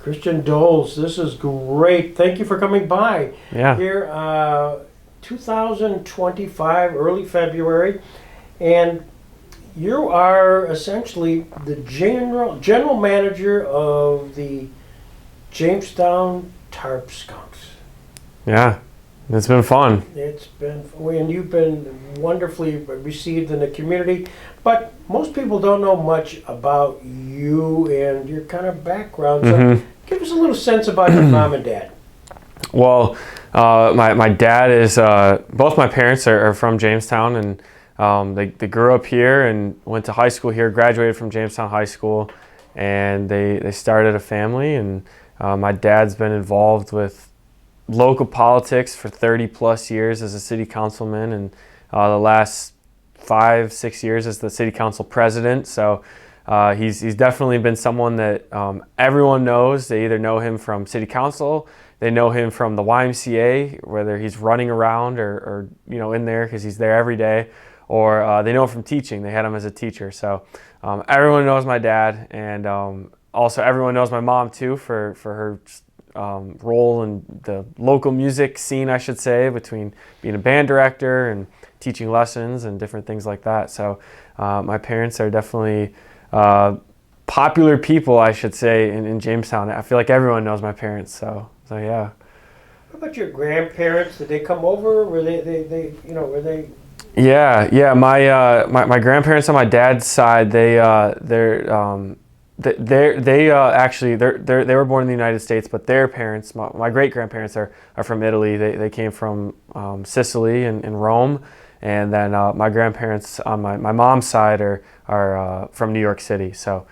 Christian Dolce, this is great. Thank you for coming by. Yeah. Here, 2025, early February, and you are essentially the general manager of the Jamestown Tarp Skunks. Yeah. It's been fun. It's been, and you've been wonderfully received in the community, but most people don't know much about you and your kind of background. So give us a little sense about your mom and dad. Well, my dad is, both my parents are from Jamestown, and they grew up here and went to high school here, graduated from Jamestown High School, and they started a family. And my dad's been involved with local politics for 30 plus years as a city councilman, and the last 5-6 years as the city council president. So he's definitely been someone that everyone knows. They either know him from city council, they know him from the YMCA, whether he's running around or in there because he's there every day, or they know him from teaching. They had him as a teacher. So everyone knows my dad, and also everyone knows my mom too for her role in the local music scene, I should say, between being a band director and teaching lessons and different things like that. So my parents are definitely popular people, I should say, in Jamestown. I feel like everyone knows my parents. So yeah. What about your grandparents? Did they come over? Were they were they? Yeah. My grandparents on my dad's side, they were born in the United States, but their parents, my great grandparents, are from Italy. They came from Sicily and Rome, and then my grandparents on my mom's side are from New York City. So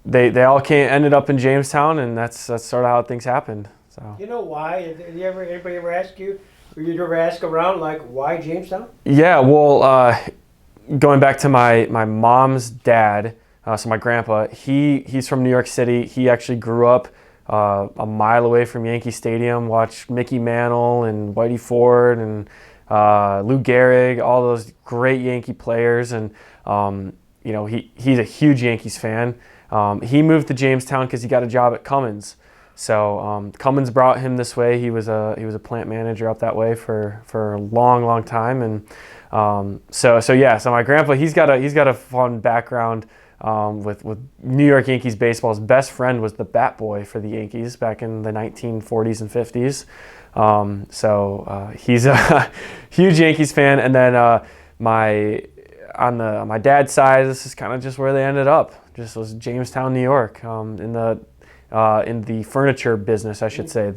they all ended up in Jamestown, and that's sort of how things happened. So You know why? Did anybody ever ask you? Or you ever ask around like why Jamestown? Yeah, well, going back to my mom's dad. So my grandpa, he's from New York City. He actually grew up a mile away from Yankee Stadium, watched Mickey Mantle and Whitey Ford and Lou Gehrig, all those great Yankee players. And he's a huge Yankees fan. He moved to Jamestown because he got a job at Cummins. So Cummins brought him this way. He was a plant manager up that way for a long time. And so my grandpa, he's got a fun background. With New York Yankees baseball. His best friend was the bat boy for the Yankees back in the 1940s and 50s. So he's a huge Yankees fan. And then on my dad's side, this is kind of just where they ended up. Just was Jamestown, New York, in the furniture business, I should say.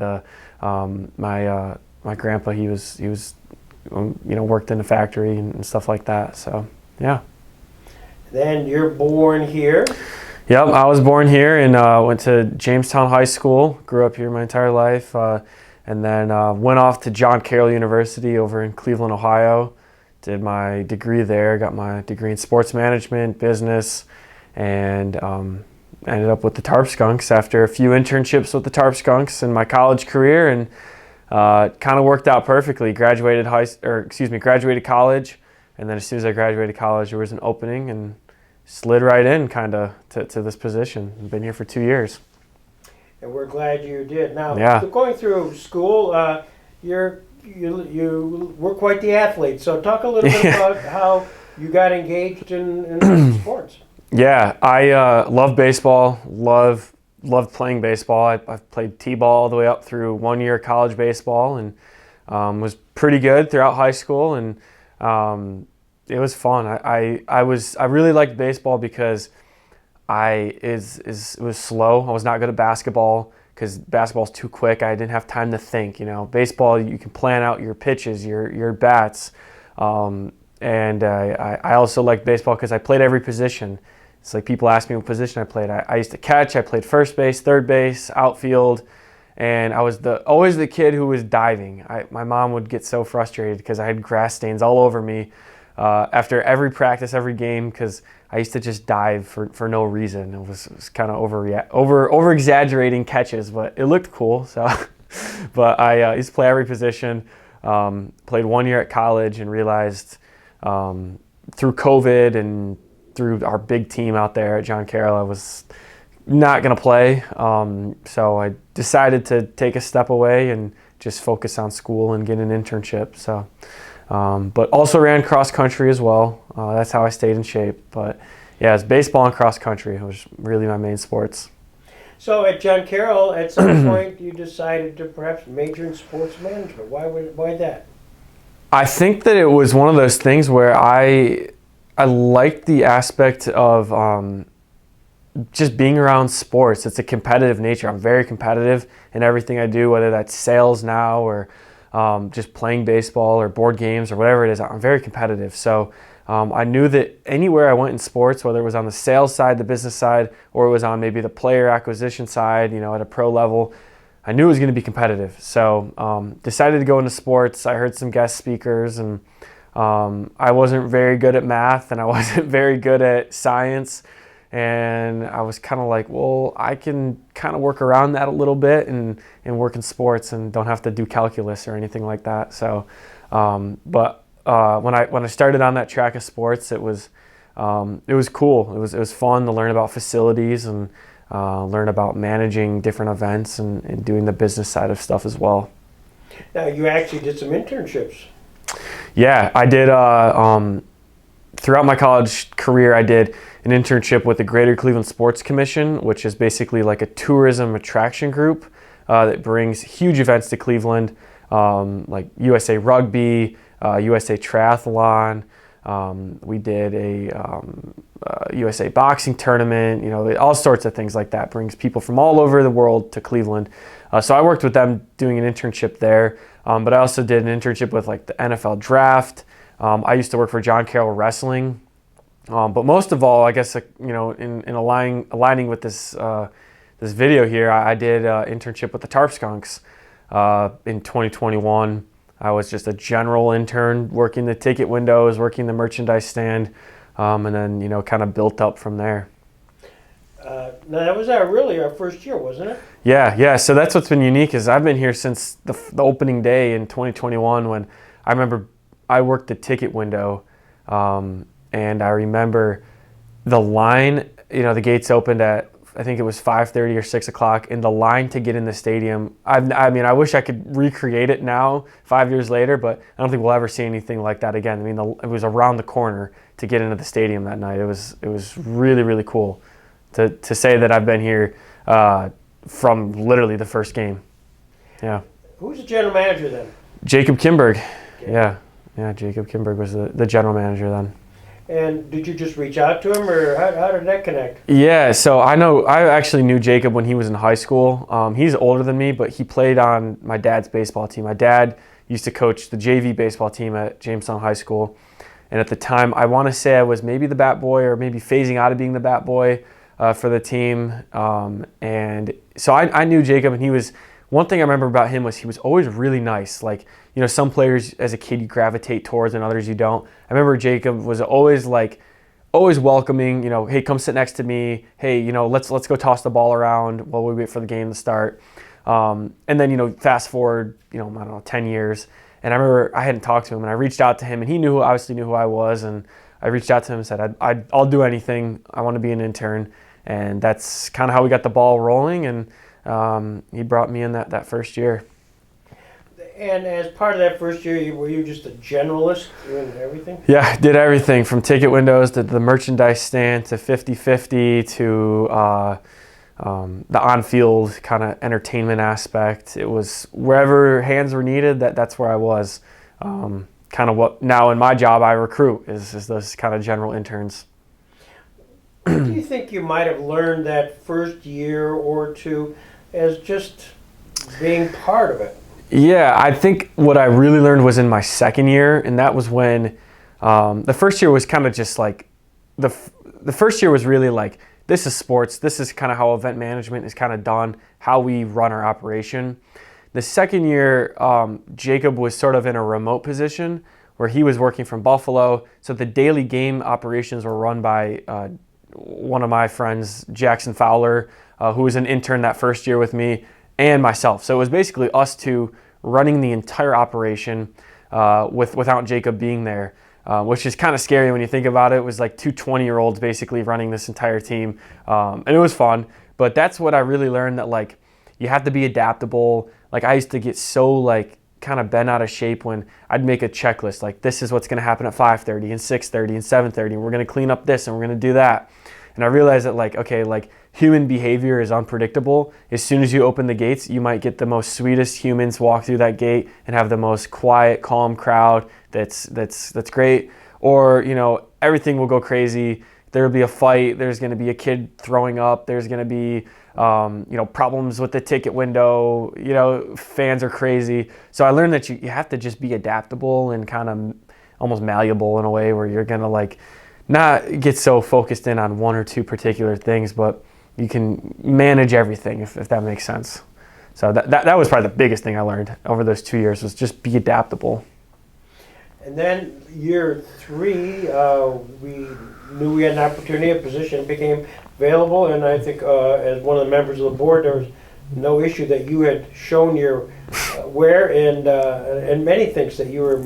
My grandpa, he was worked in a factory and stuff like that. So yeah. Then you're born here. Yep, I was born here and went to Jamestown High School. Grew up here my entire life, and then went off to John Carroll University over in Cleveland, Ohio. Did my degree there. Got my degree in sports management, business, and ended up with the Tarp Skunks after a few internships with the Tarp Skunks in my college career, and kind of worked out perfectly. Graduated college. And then as soon as I graduated college, there was an opening and slid right in kind of to this position. I've been here for 2 years. And we're glad you did. Now, Yeah. Going through school, you were quite the athlete. So talk a little bit about how you got engaged in sports. Yeah, I love baseball, loved playing baseball. I've played t-ball all the way up through 1 year college baseball, and was pretty good throughout high school. And it was fun. I really liked baseball because it was slow. I was not good at basketball because basketball's too quick. I didn't have time to think. Baseball, you can plan out your pitches, your bats, and I also liked baseball because I played every position. It's like people ask me what position I played. I used to catch. I played first base, third base, outfield. And I was always the kid who was diving. My mom would get so frustrated because I had grass stains all over me after every practice, every game, because I used to just dive for no reason. It was kind of over exaggerating catches, but it looked cool. So, but I used to play every position. Played 1 year at college and realized through COVID and through our big team out there at John Carroll, I was not going to play. So I decided to take a step away and just focus on school and get an internship. So, but also ran cross country as well. That's how I stayed in shape. But yeah, it's baseball and cross country. It was really my main sports. So at John Carroll, at some point, you decided to perhaps major in sports management. Why that? I think that it was one of those things where I liked the aspect of just being around sports. It's a competitive nature. I'm very competitive in everything I do, whether that's sales now or just playing baseball or board games or whatever it is. I'm very competitive. So I knew that anywhere I went in sports, whether it was on the sales side, the business side, or it was on maybe the player acquisition side, at a pro level, I knew it was going to be competitive. So decided to go into sports. I heard some guest speakers, and I wasn't very good at math, and I wasn't very good at science. And I was kind of like, well, I can kind of work around that a little bit and work in sports and don't have to do calculus or anything like that. So, but when I started on that track of sports, it was cool. It was fun to learn about facilities and learn about managing different events and doing the business side of stuff as well. Now, you actually did some internships. Yeah, I did. Throughout my college career, I did an internship with the Greater Cleveland Sports Commission, which is basically like a tourism attraction group that brings huge events to Cleveland, like USA Rugby, USA Triathlon. We did a USA Boxing tournament, all sorts of things like that. Brings people from all over the world to Cleveland. So I worked with them doing an internship there, but I also did an internship with like the NFL Draft. I used to work for John Carroll Wrestling. But most of all, I guess, in aligning with this this video here, I did an internship with the Tarp Skunks in 2021. I was just a general intern, working the ticket windows, working the merchandise stand, and then, kind of built up from there. Now, that was really our first year, wasn't it? Yeah. So that's what's been unique is I've been here since the opening day in 2021 when I remember I worked the ticket window. And I remember the line, the gates opened at, I think it was 5:30 or 6 o'clock, and the line to get in the stadium. I wish I could recreate it now, 5 years later, but I don't think we'll ever see anything like that again. It was around the corner to get into the stadium that night. It was really, really cool to say that I've been here from literally the first game. Yeah. Who's the general manager then? Jacob Kimberg. Okay. Yeah. Jacob Kimberg was the general manager then. And did you just reach out to him, or how did that connect? Yeah, so I actually knew Jacob when he was in high school. He's older than me, but he played on my dad's baseball team. My dad used to coach the JV baseball team at Jamestown High School. And at the time, I want to say I was maybe the bat boy or maybe phasing out of being the bat boy for the team. And so I knew Jacob, and one thing I remember about him was he was always really nice. Like, some players as a kid you gravitate towards and others you don't. I remember Jacob was always welcoming, hey, come sit next to me. Hey, let's go toss the ball around while we wait for the game to start. And then, fast forward, I don't know, 10 years. And I remember I hadn't talked to him, and I reached out to him, and he obviously knew who I was. And I reached out to him and said, I'll do anything. I want to be an intern. And that's kind of how we got the ball rolling. And he brought me in that first year. And as part of that first year, were you just a generalist doing everything? Yeah, I did everything from ticket windows to the merchandise stand to 50-50 to the on-field kind of entertainment aspect. It was wherever hands were needed, that's where I was. Kind of what now in my job I recruit is those kind of general interns. What do you think you might have learned that first year or two as just being part of it? Yeah, I think what I really learned was in my second year, and that was when the first year was kind of just like the first year was really like, this is sports. This is kind of how event management is kind of done, how we run our operation. The second year, Jacob was sort of in a remote position where he was working from Buffalo, so the daily game operations were run by one of my friends, Jackson Fowler, who was an intern that first year with me, and myself. So it was basically us two running the entire operation without Jacob being there. which is kind of scary when you think about it. It was like two 20-year-olds basically running this entire team, and it was fun. But that's what I really learned, that like you have to be adaptable. Like I used to get so like kind of bent out of shape when I'd make a checklist, like this is what's going to happen at 5:30 and 6:30 and 7:30, and we're going to clean up this and we're going to do that. And I realized that like, okay, like human behavior is unpredictable. As soon as you open the gates, you might get the most sweetest humans walk through that gate and have the most quiet, calm crowd that's great. Or, you know, everything will go crazy. There'll be a fight. There's going to be a kid throwing up. There's going to be, you know, problems with the ticket window. You know, fans are crazy. So I learned that you have to just be adaptable and kind of almost malleable in a way where you're going to like not get so focused in on one or two particular things, but you can manage everything if that makes sense. So that was probably the biggest thing I learned over those 2 years, was just be adaptable. And then year 3, we knew we had an opportunity, a position became available, and I think as one of the members of the board, there was no issue that you had shown your wear and many things that you were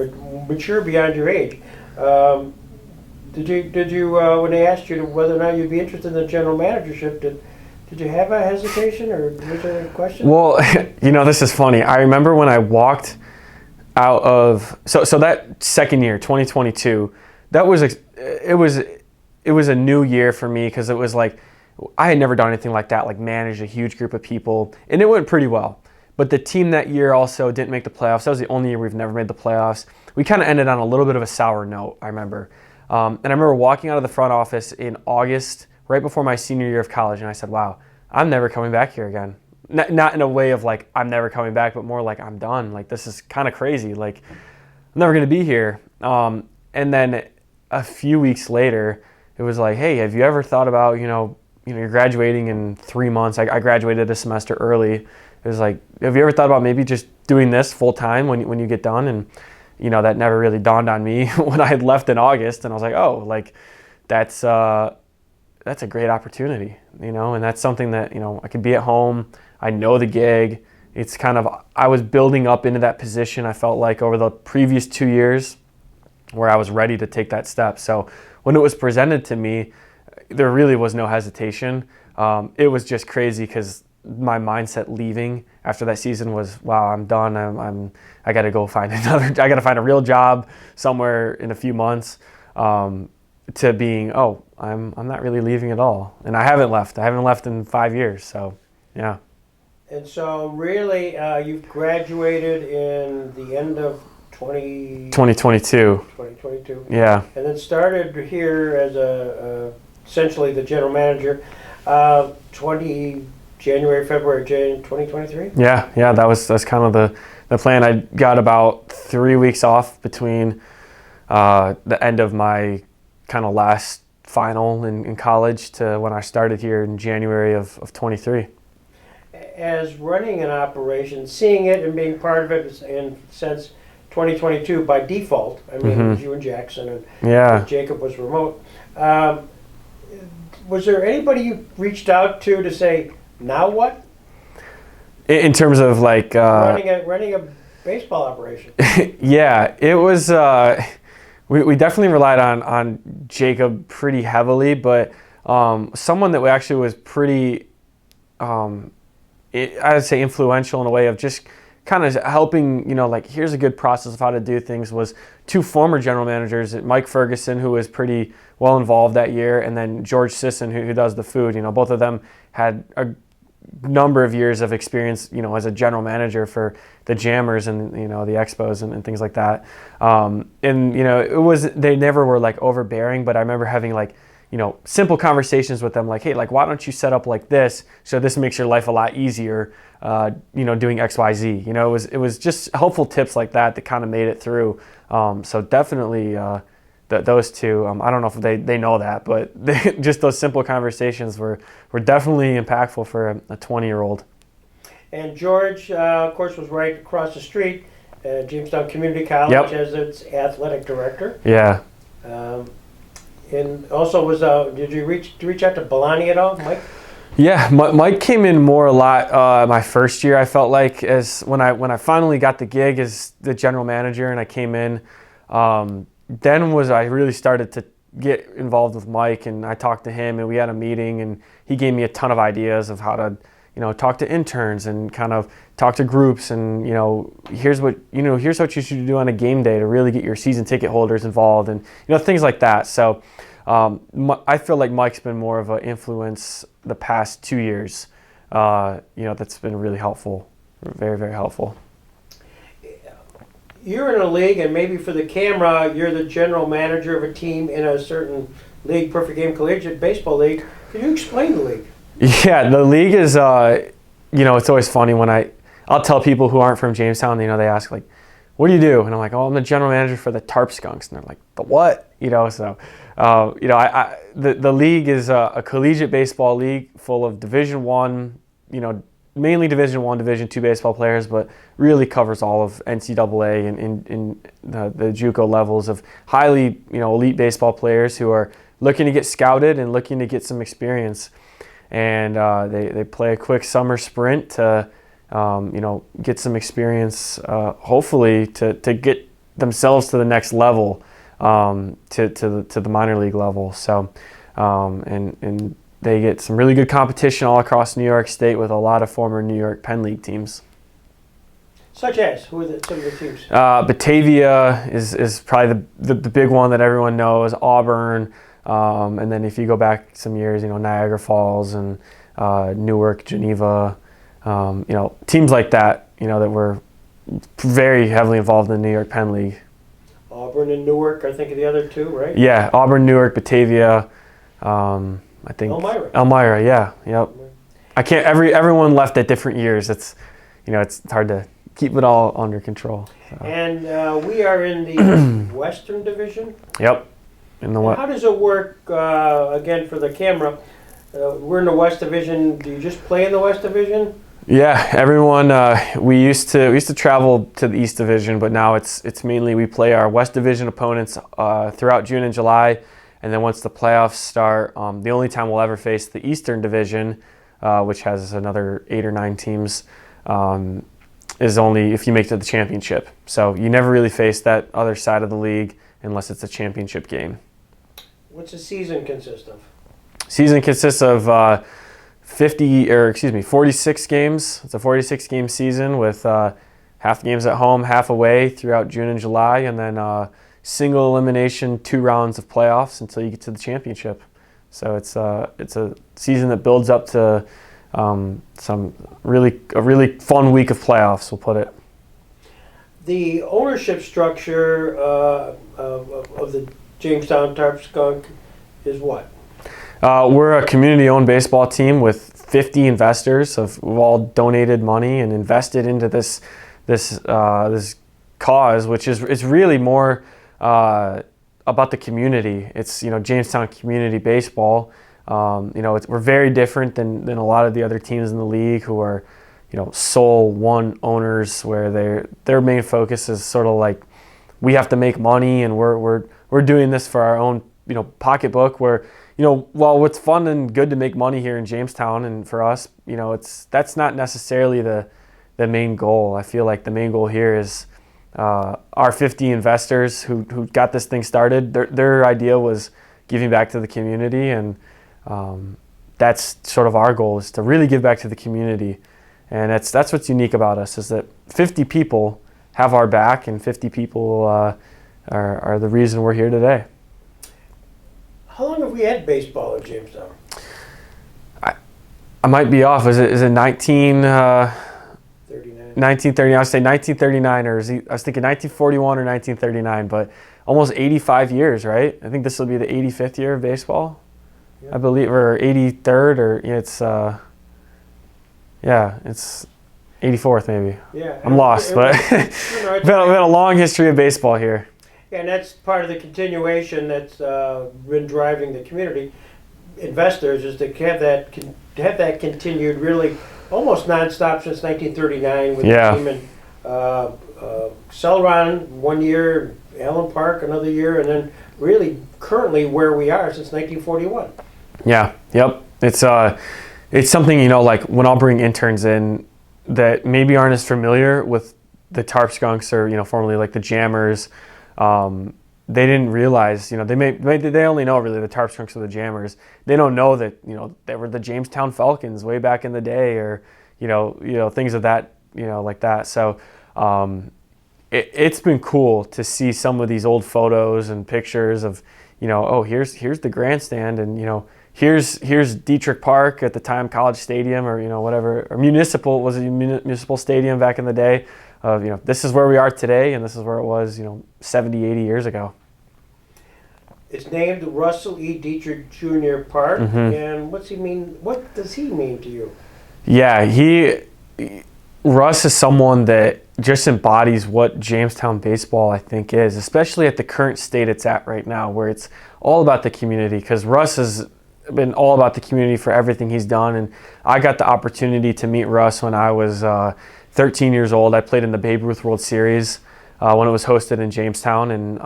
mature beyond your age. Did you when they asked you whether or not you'd be interested in the general managership, did you have a hesitation, or was there a question? Well, you know, this is funny. I remember when I walked out of so that second year, 2022, that was it was a new year for me, because it was like I had never done anything like that, like managed a huge group of people, and it went pretty well. But the team that year also didn't make the playoffs. That was the only year we've never made the playoffs. We kind of ended on a little bit of a sour note, I remember. And I remember walking out of the front office in August, right before my senior year of college, and I said, wow, I'm never coming back here again. Not in a way of like, I'm never coming back, but more like, I'm done. Like, this is kind of crazy. Like, I'm never going to be here. And then a few weeks later, it was like, hey, have you ever thought about, you're graduating in 3 months. I graduated a semester early. It was like, have you ever thought about maybe just doing this full time when you get done? And that never really dawned on me when I had left in August, and I was like, oh, like that's a great opportunity, and that's something that, I could be at home. I know the gig. It's kind of, I was building up into that position, I felt like, over the previous 2 years where I was ready to take that step. So when it was presented to me, there really was no hesitation. It was just crazy because my mindset leaving after that season was, wow, I'm done. I got to go find I got to find a real job somewhere in a few months, to being, oh, I'm not really leaving at all. And I haven't left. I haven't left in 5 years. So, yeah. And so really, you've graduated in the end of 2022. 2022. Yeah. And then started here as essentially the general manager, January, February, 2023? Yeah, that's kind of the plan. I got about 3 weeks off between the end of my kind of last final in college to when I started here in January of 23. As running an operation, seeing it and being part of it, and since 2022 by default, I mean, it was you and Jackson, and Jacob was remote. Was there anybody you reached out to say, now what? In terms of like running a baseball operation. Yeah, it was. We definitely relied on Jacob pretty heavily, but someone that actually was pretty, I'd say, influential in a way of just kind of helping. Like, here's a good process of how to do things. Was two former general managers, Mike Ferguson, who was pretty well involved that year, and then George Sisson, who does the food. Both of them had a number of years of experience, as a general manager for the Jammers and, the Expos and things like that. It was, they never were like overbearing, but I remember having like, simple conversations with them, like, hey, like, why don't you set up like this? So this makes your life a lot easier, doing X, Y, Z. It was just helpful tips like that kind of made it through. So definitely, those two, I don't know if they know that, but just those simple conversations were definitely impactful for a 20-year-old. And George, of course, was right across the street at Jamestown Community College as its athletic director. Yeah. And also did you reach out to Belani at all, Mike? Yeah, Mike came in more a lot my first year, I felt like, as when I finally got the gig as the general manager and I came in. then was I really started to get involved with Mike, and I talked to him, and we had a meeting, and he gave me a ton of ideas of how to, talk to interns and kind of talk to groups, and here's what you should do on a game day to really get your season ticket holders involved, and things like that. So I feel like Mike's been more of an influence the past 2 years. That's been really helpful, very, very helpful. You're in a league, and maybe for the camera, you're the general manager of a team in a certain league, Perfect Game Collegiate Baseball League. Can you explain the league? Yeah, the league is, it's always funny when I'll tell people who aren't from Jamestown, they ask, like, what do you do? And I'm like, oh, I'm the general manager for the Tarp Skunks. And they're like, the what? The league is a collegiate baseball league full of Division I, mainly Division I, Division II baseball players, but really covers all of NCAA and in the JUCO levels of highly, elite baseball players who are looking to get scouted and looking to get some experience. And they play a quick summer sprint to, get some experience, hopefully to get themselves to the next level, to the minor league level. So, and they get some really good competition all across New York State with a lot of former New York Penn League teams. Such as? Who are some of the teams? Batavia is probably the big one that everyone knows. Auburn. And then if you go back some years, Niagara Falls and Newark, Geneva, teams like that, that were very heavily involved in the New York Penn League. Auburn and Newark, I think, are the other two, right? Yeah, Auburn, Newark, Batavia, I think. Elmira, yeah, yep. I can't. Everyone left at different years. It's hard to keep it all under control. So. And we are in the Western Division. Yep. How does it work? Again, for the camera, we're in the West Division. Do you just play in the West Division? Yeah, everyone. We used to travel to the East Division, but now it's mainly we play our West Division opponents throughout June and July, and then once the playoffs start, the only time we'll ever face the Eastern Division, which has another 8 or 9 teams, is only if you make it to the championship. So you never really face that other side of the league unless it's a championship game. What's the season consist of? Season consists of 46 games. It's a 46-game season with half games at home, half away throughout June and July, and then single elimination 2 rounds of playoffs until you get to the championship. So it's a season that builds up to a really fun week of playoffs, we'll put it. The ownership structure of the Jamestown Tarp Skunk is what? We're a community-owned baseball team with 50 investors who've all donated money and invested into this cause, which is really more about the community. It's Jamestown community baseball. We're very different than a lot of the other teams in the league who are sole one owners, where their main focus is sort of like we have to make money and we're doing this for our own pocketbook. Where while it's fun and good to make money here in Jamestown and for us, that's not necessarily the main goal. I feel like the main goal here is our 50 investors who got this thing started. Their idea was giving back to the community, and that's sort of our goal, is to really give back to the community. And that's what's unique about us, is that 50 people have our back, and 50 people are the reason we're here today. How long have we had baseball in Jamestown? I might be off. Is it 1939? 1930. I would say 1939, or I was thinking 1941 or 1939, but almost 85 years, right? I think this will be the 85th year of baseball, I believe, or 83rd, or it's 84th maybe. Yeah, I'm lost, but been a long history of baseball here. Yeah, and that's part of the continuation that's been driving the community investors, is to have that continued really almost nonstop since 1939 with the team in Celeron 1 year, Allen Park another year, and then really currently where we are since 1941. Yeah, yep. It's something, like when I'll bring interns in that maybe aren't as familiar with the Tarp Skunks, or formerly like the Jammers, they didn't realize, they only know really the Tarp, Skunks, or the Jammers. They don't know that, they were the Jamestown Falcons way back in the day, or, things of that, like that. So it's been cool to see some of these old photos and pictures of, oh, here's the grandstand, and, here's Dietrich Park at the time, College Stadium, or, whatever, or municipal stadium back in the day. This is where we are today, and this is where it was, 70, 80 years ago. It's named Russell E. Dietrich Jr. Park, and what's he mean? What does he mean to you? Yeah, Russ is someone that just embodies what Jamestown baseball, I think, is, especially at the current state it's at right now, where it's all about the community, because Russ has been all about the community for everything he's done, and I got the opportunity to meet Russ when I was 13 years old. I played in the Babe Ruth World Series when it was hosted in Jamestown, and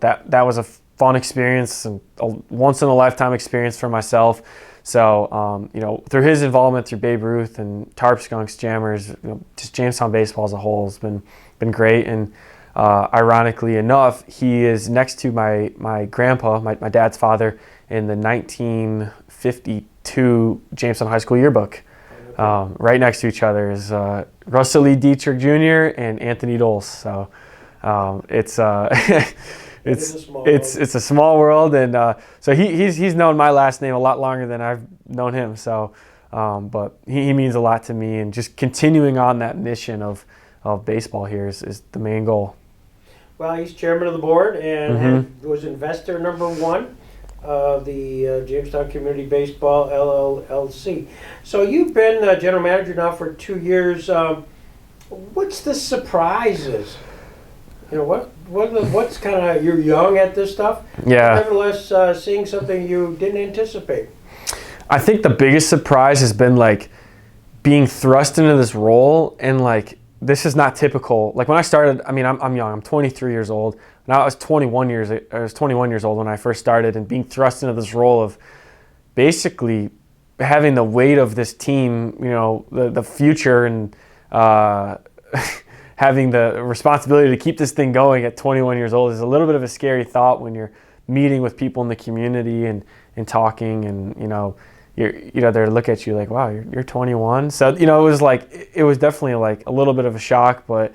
that was a fun experience and a once-in-a-lifetime experience for myself. So, through his involvement through Babe Ruth and Tarp, Skunks, Jammers, just Jamestown baseball as a whole has been great. And ironically enough, he is next to my grandpa, my dad's father, in the 1952 Jamestown High School yearbook. Right next to each other is Russell E. Dietrich Jr. and Anthony Dolce. So it's a small world, and so he's known my last name a lot longer than I've known him. So, but he means a lot to me, and just continuing on that mission of baseball here is the main goal. Well, he's chairman of the board and was investor number 1 of the Jamestown Community Baseball LLC. So you've been general manager now for 2 years. What's the surprises? What's kind of, you're young at this stuff. Yeah. Nevertheless, seeing something you didn't anticipate. I think the biggest surprise has been being thrust into this role, and this is not typical. When I started, I'm young. I'm 23 years old. Now I was 21 years old when I first started, and being thrust into this role of basically having the weight of this team, the future, and having the responsibility to keep this thing going at 21 years old is a little bit of a scary thought when you're meeting with people in the community and talking, and they look at you like, wow, you're 21. So it was it was definitely a little bit of a shock, but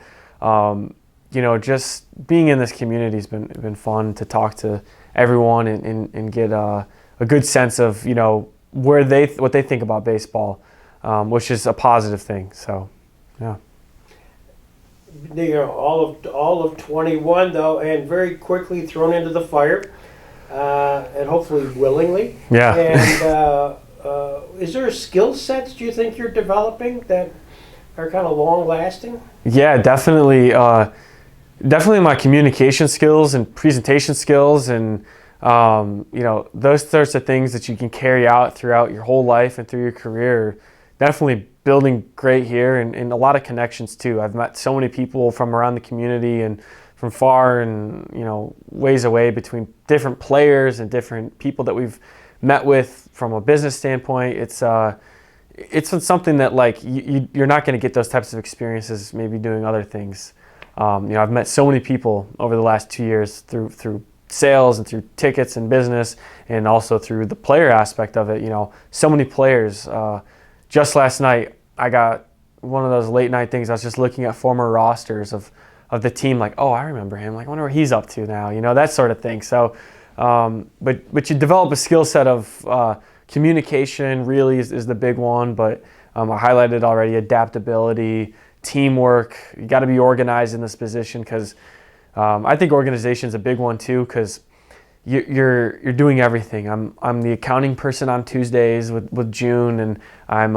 just being in this community has been fun to talk to everyone and get a good sense of what they think about baseball, which is a positive thing. So yeah. All of 21 though, and very quickly thrown into the fire, and hopefully willingly. Yeah. And is there skill sets do you think you're developing that are kind of long lasting? Yeah, definitely. Definitely my communication skills and presentation skills, and those sorts of things that you can carry out throughout your whole life and through your career. Definitely building great here, and a lot of connections too. I've met so many people from around the community and from far and ways away, between different players and different people that we've met with from a business standpoint. It's something that you're not going to get those types of experiences maybe doing other things. I've met so many people over the last 2 years through sales and through tickets and business, and also through the player aspect of it. So many players. Just last night, I got one of those late night things. I was just looking at former rosters of the team, oh, I remember him. I wonder what he's up to now. That sort of thing. So, but you develop a skill set of communication. Really is the big one. But I highlighted already adaptability, teamwork. You got to be organized in this position, because I think organization is a big one too, because you're doing everything. I'm the accounting person on Tuesdays with June, and I'm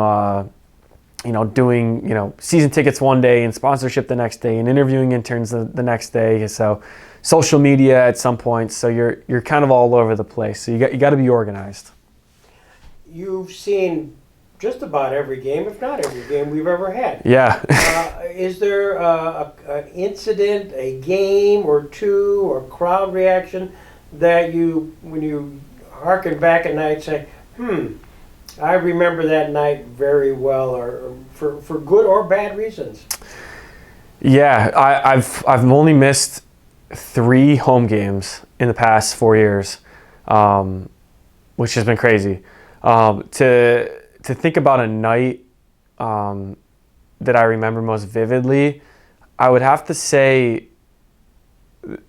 doing season tickets one day and sponsorship the next day and interviewing interns the next day. So social media at some point. So you're kind of all over the place. So you got to be organized. You've seen just about every game, if not every game we've ever had. Yeah. Is there an incident, a game or two, or crowd reaction that when you harken back at night, say, I remember that night very well, or for good or bad reasons? Yeah, I've only missed 3 home games in the past 4 years, which has been crazy. To think about a night that I remember most vividly, I would have to say,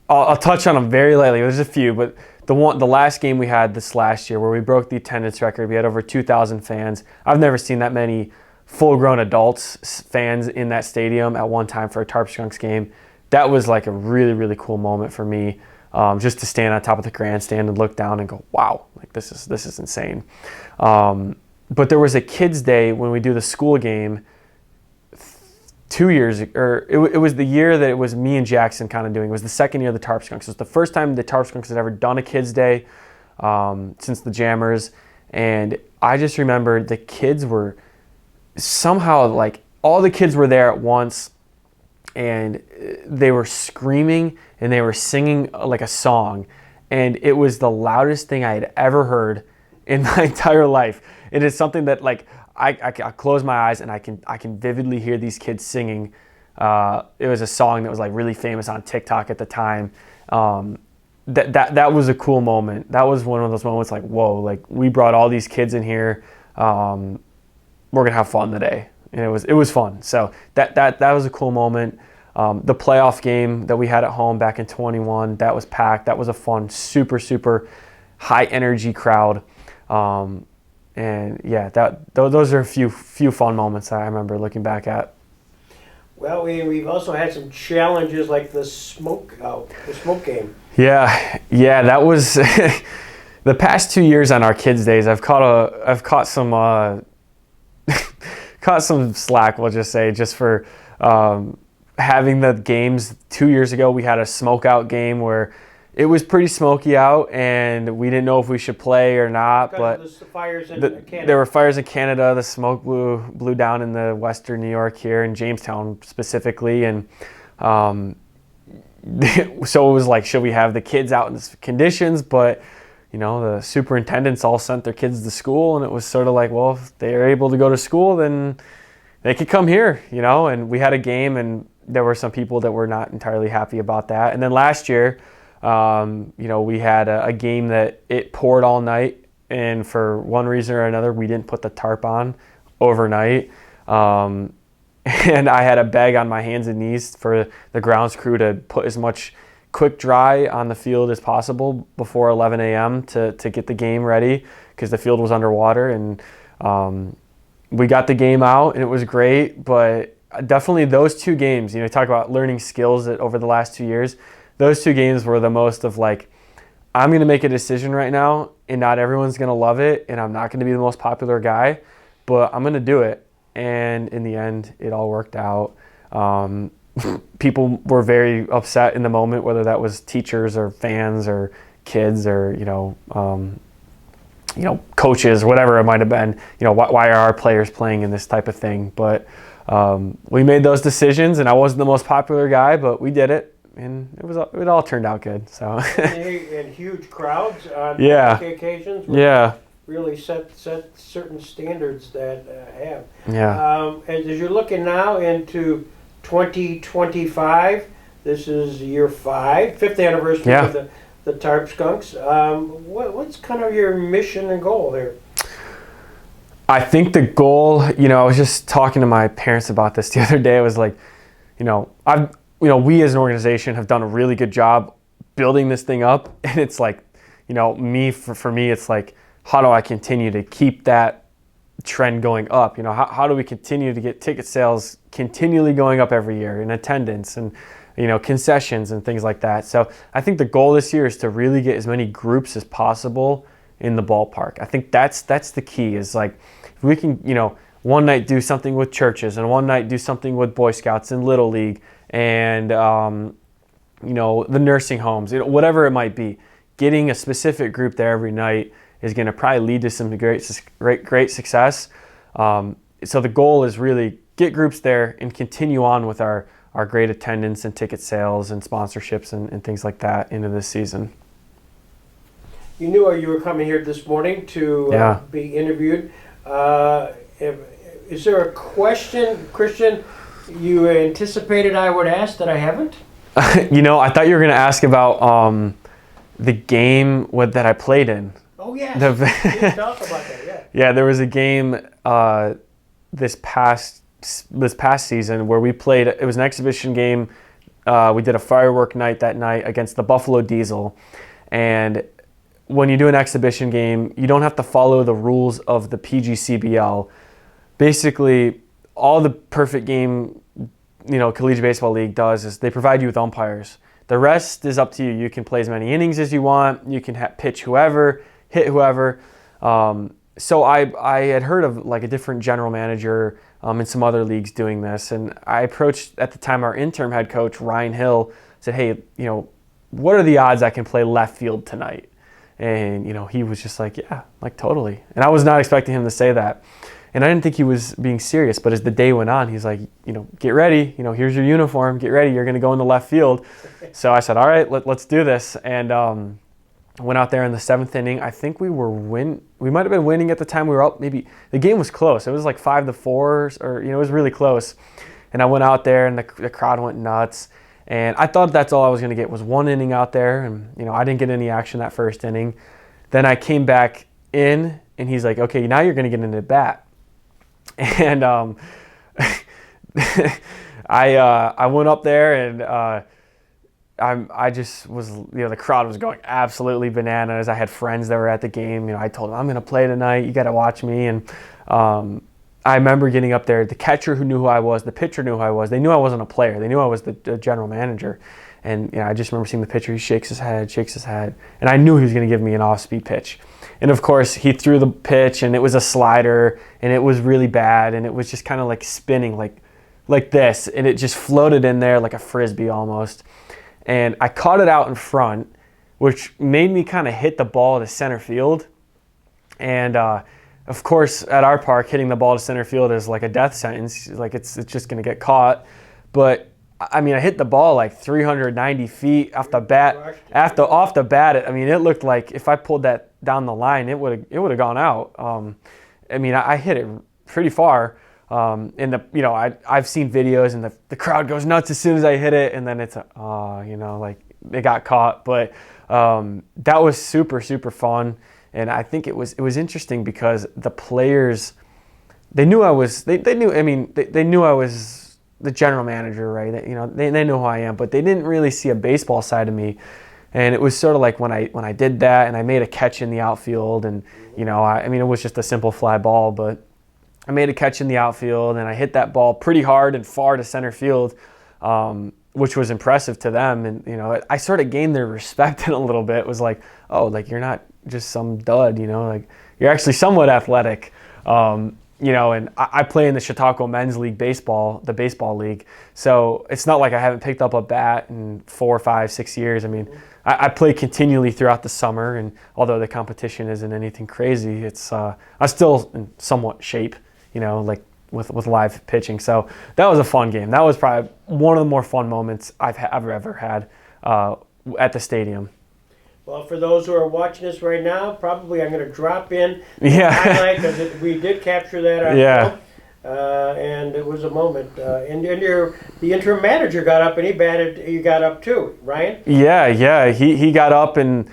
I'll touch on them very lightly. There's a few, but the last game we had this last year where we broke the attendance record, we had over 2,000 fans. I've never seen that many full-grown adults fans in that stadium at one time for a Tarp Skunks game. That was like a really, really cool moment for me, just to stand on top of the grandstand and look down and go, wow, like this is insane. But there was a kids' day when we do the school game 2 years, or it was the year that it was me and Jackson kind of doing. It was the second year of the Tarp Skunks. It was the first time the Tarp Skunks had ever done a kids' day since the Jammers. And I just remember the kids were somehow, like, all the kids were there at once, and they were screaming and they were singing like a song. And it was the loudest thing I had ever heard in my entire life. It is something that, like, I close my eyes and I can vividly hear these kids singing. It was a song that was like really famous on TikTok at the time. That was a cool moment. That was one of those moments like, whoa, like we brought all these kids in here. We're gonna have fun today, and it was fun. So that was a cool moment. The playoff game that we had at home back in 21, that was packed. That was a fun, super high energy crowd. And yeah, those are a few fun moments I remember looking back at. Well, we've also had some challenges like the smoke game. Yeah, that was the past 2 years on our kids' days. I've caught some caught some slack, we'll just say, just for having the games. 2 years ago, we had a smoke out game where it was pretty smoky out, and we didn't know if we should play or not. Because of the fires in Canada. There were fires in Canada. The smoke blew down in the western New York here, in Jamestown specifically. And so it was like, should we have the kids out in the conditions? But, you know, the superintendents all sent their kids to school, and it was sort of like, well, if they're able to go to school, then they could come here, you know. And we had a game, and there were some people that were not entirely happy about that. And then last year, you know, we had a game that it poured all night, and for one reason or another, we didn't put the tarp on overnight. And I had a bag on my hands and knees for the grounds crew to put as much quick dry on the field as possible before 11 a.m. to get the game ready, because the field was underwater. And we got the game out, and it was great. But definitely those 2 games, you know, talk about learning skills that over the last 2 years, those 2 games were the most of like, I'm going to make a decision right now, and not everyone's going to love it, and I'm not going to be the most popular guy, but I'm going to do it. And in the end, it all worked out. People were very upset in the moment, whether that was teachers or fans or kids or, you know, coaches, whatever it might have been. You know, why are our players playing in this type of thing? But we made those decisions, and I wasn't the most popular guy, but we did it. And it all turned out good. So and huge crowds on occasions. Really set certain standards that have. Yeah. As you're looking now into 2025, this is year 5, 5th anniversary of the Tarp Skunks. What's kind of your mission and goal there? I think the goal, you know, I was just talking to my parents about this the other day. I was like, we as an organization have done a really good job building this thing up, and it's like, you know, for me, it's like, how do I continue to keep that trend going up? You know, how do we continue to get ticket sales continually going up every year, in attendance and, you know, concessions and things like that. So I think the goal this year is to really get as many groups as possible in the ballpark. I think that's the key, is like, if we can, you know, one night do something with churches, and one night do something with Boy Scouts and Little League, and you know, the nursing homes, you know, whatever it might be, getting a specific group there every night is going to probably lead to some great success. So the goal is really get groups there and continue on with our great attendance and ticket sales and sponsorships and things like that into this season. You knew you were coming here this morning to be interviewed. Is there a question, Christian, you anticipated I would ask that I haven't? I thought you were going to ask about the game that I played in. Oh, yeah. Let's talk about that, yeah. Yeah, there was a game this past season where we played. It was an exhibition game. We did a firework night that night against the Buffalo Diesel. And when you do an exhibition game, you don't have to follow the rules of the PGCBL. Basically, all the perfect game, Collegiate Baseball League does is they provide you with umpires. The rest is up to you. You can play as many innings as you want. You can pitch whoever, hit whoever. So I had heard of like a different general manager in some other leagues doing this, and I approached at the time our interim head coach Ryan Hill. Said, hey, what are the odds I can play left field tonight? And he was just like, yeah, like totally. And I was not expecting him to say that. And I didn't think he was being serious, but as the day went on, he's like, get ready, here's your uniform, get ready, you're going to go in the left field. So I said, all right, let's do this. And went out there in the 7th inning. I think we might have been winning at the time. We were up, maybe the game was close. It was like 5-4, or it was really close. And I went out there and the crowd went nuts. And I thought that's all I was going to get was 1 inning out there. And, I didn't get any action that 1st inning. Then I came back in and he's like, okay, now you're going to get into bat. And I went up there and I just was, the crowd was going absolutely bananas. I had friends that were at the game. I told them, I'm going to play tonight. You got to watch me. And I remember getting up there. The catcher who knew who I was, the pitcher knew who I was. They knew I wasn't a player. They knew I was the general manager. And I just remember seeing the pitcher. He shakes his head. And I knew he was going to give me an off-speed pitch. And of course, he threw the pitch, and it was a slider, and it was really bad, and it was just kind of like spinning like this, and it just floated in there like a frisbee almost. And I caught it out in front, which made me kind of hit the ball to center field. And of course, at our park, hitting the ball to center field is like a death sentence. Like it's just going to get caught. But I hit the ball like 390 feet off the bat. Off the bat, it looked like if I pulled that down the line, it would have gone out. I hit it pretty far. And I've seen videos, and the crowd goes nuts as soon as I hit it, and then it's like it got caught. But that was super, super fun, and I think it was interesting because the players, they knew I was the general manager, right? They know who I am, but they didn't really see a baseball side of me. And it was sort of like when I did that and I made a catch in the outfield, and it was just a simple fly ball, but I made a catch in the outfield and I hit that ball pretty hard and far to center field, which was impressive to them. And I sort of gained their respect in a little bit. It was like, oh, like you're not just some dud, like you're actually somewhat athletic. And I play in the Chautauqua Men's League baseball, the baseball league. So it's not like I haven't picked up a bat in 4, 5, 6 years. I play continually throughout the summer, and although the competition isn't anything crazy, it's I'm still in somewhat shape, like with live pitching. So that was a fun game. That was probably one of the more fun moments I've ever had at the stadium. Well, for those who are watching this right now, probably I'm going to drop in the highlight because we did capture that on film, and it was a moment. And the interim manager got up and he batted. You got up too, Ryan? Yeah. He got up and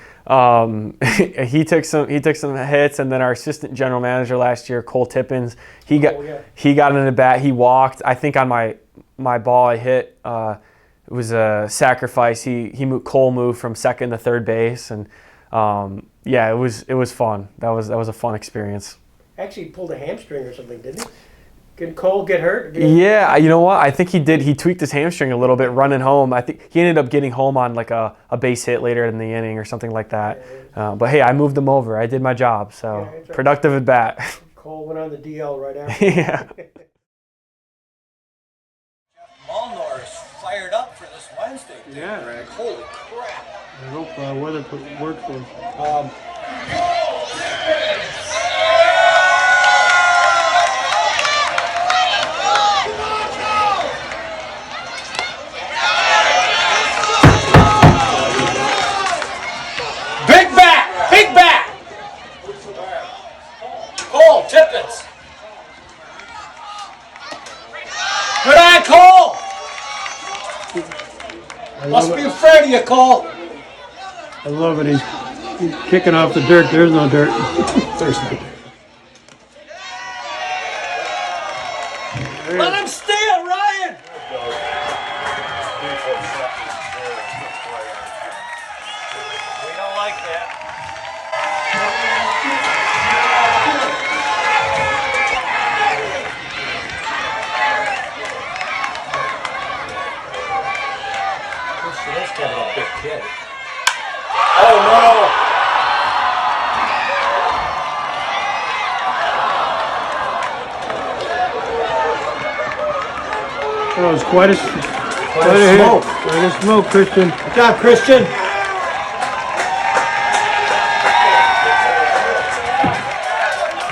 he took some hits, and then our assistant general manager last year, Cole Tippins, he got in the bat. He walked. I think on my ball I hit. It was a sacrifice. Cole moved from second to third base, and it was fun. That was a fun experience. Actually, he pulled a hamstring or something, didn't he? Did Cole get hurt? Yeah, you know what? I think he did. He tweaked his hamstring a little bit running home. I think he ended up getting home on like a base hit later in the inning or something like that. But hey, I moved him over. I did my job. So productive at bat. Cole went on the DL right after. Yeah. Fired up for this Wednesday. Yeah, right. Holy crap. I hope weather works for him. Big bat! Cole, Tippins. Good eye, Cole! Must be afraid of you, Cole. I love it. He's kicking off the dirt. There's no dirt. There's no. Let him steal, Ryan. We don't like that. That's kind of a big kid. Oh no! Oh, it's quite a hit. smoke. Quite a smoke, Christian. Good job, Christian.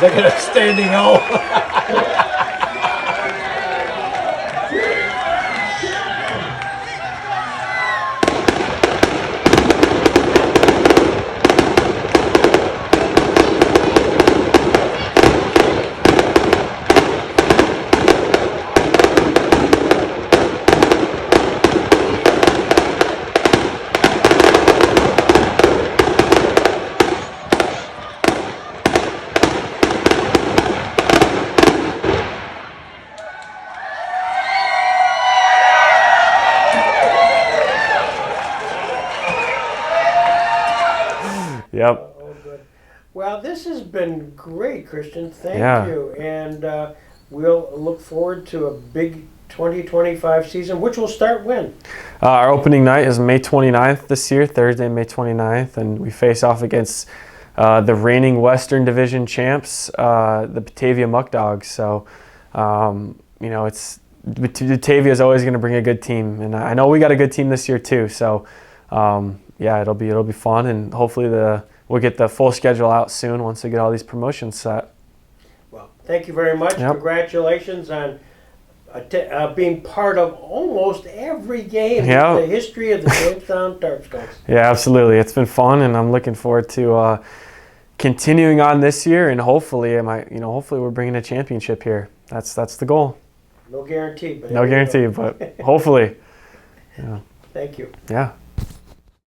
Look at a standing O. Yep. Oh, good. Well, this has been great, Christian. Thank Yeah. you. And we'll look forward to a big 2025 season, which will start when? Our opening night is May 29th this year, Thursday, May 29th, and we face off against the reigning Western Division champs, the Batavia Muck Dogs. So, Batavia is always going to bring a good team, and I know we got a good team this year too. So, it'll be fun, and hopefully we'll get the full schedule out soon once we get all these promotions set. Well, thank you very much. Yep. Congratulations on being part of almost every game Yeah. in the history of the Jamestown Tarp Skunks. Yeah, absolutely. It's been fun, and I'm looking forward to continuing on this year, and hopefully we're bringing a championship here. That's the goal. No guarantee, but No guarantee, but hopefully. Thank you. Yeah.